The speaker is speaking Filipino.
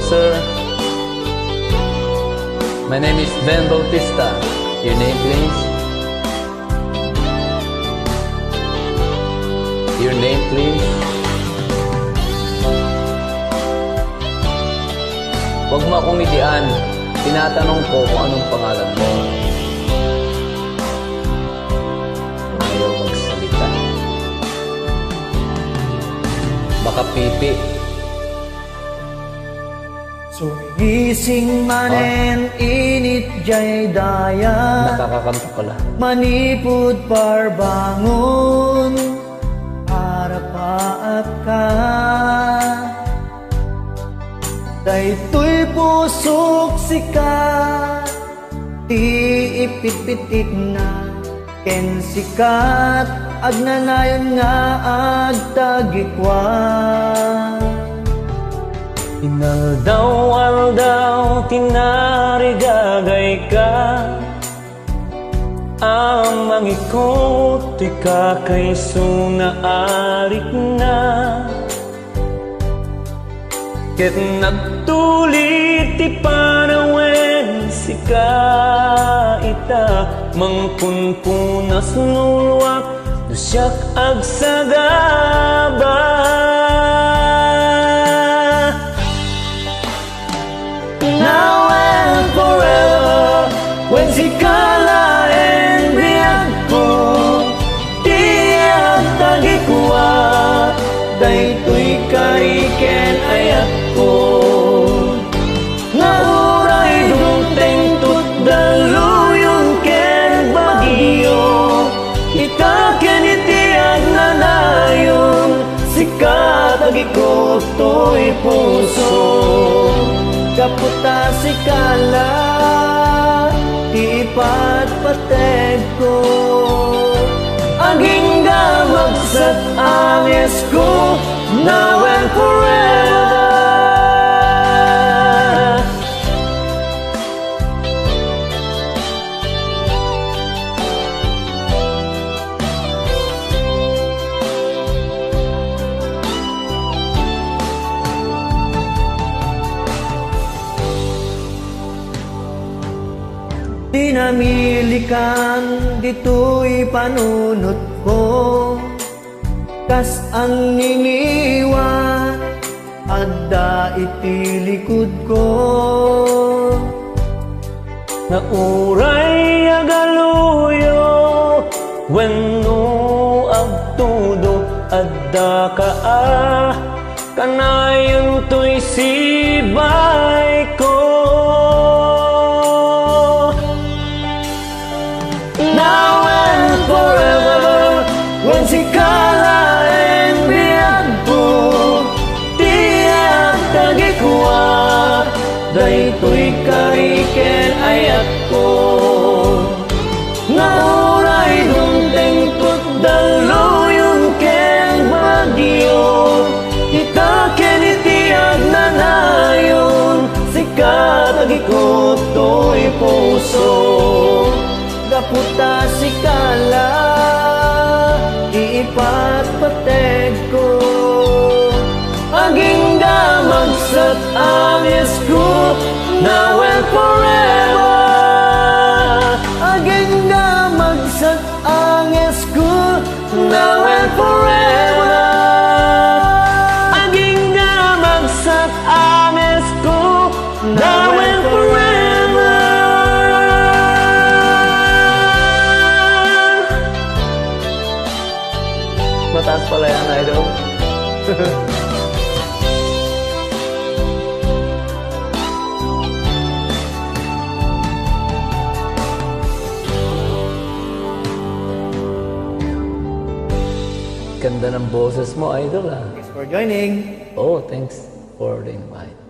sir. My name is Ben Bautista. Your name, please? Your name, please? Huwag mo akong itian. Tinatanong ko kung anong pangalan mo. Ayaw magsalita. Baka pipi. Sumigising manen init jay daya, Nakakakanta pala. manipod parbangon para paat ka. Daytoy pusok sikat, ti ipit-pitik na ken sikat, agnanayon nga agtagikwan. Inaldaw-aldaw tinarigagay ka, ang mangikot ika kay sunaarik na. Ket nagtulit ti panawen sika ita, mangpunpunas nulwak dusyak agsagaba. Now and forever, when sikala and biyag ko, tiyak tagikwa, daytoy kariken ayat ko. Nauray dumteng tutdaluyon ken bagyo, itaken itiyag na nayon, sikat agikot to'y puso. Kaputa sikala, ipat pateg ko, aging gamagsat angis ko, now and forever. Dinamilikan dito'y panunot ko, kas ang niniwan adda itilikod ko. Nauray agaluyo wenno agtudo adda ka kanayon to'y sibay ko. Now and forever, when sikala and biyag ko, tiyak tagikwa, daytoy kariken ayat ko. Nauray dumteng tutdaluyon ken bagyo, itaken itiyag na nayon, sikat agikot to'y puso. Kaputa sikala, iipat pateg ko, aging damagsat angis ko, now and forever. Aging damagsat angis ko, now and forever. Aging damagsat angis ko, now and forever. Mataas pala yan, idol. Ganda ng boses mo, idol, ah. Thanks for joining. Oh, thanks for the invite.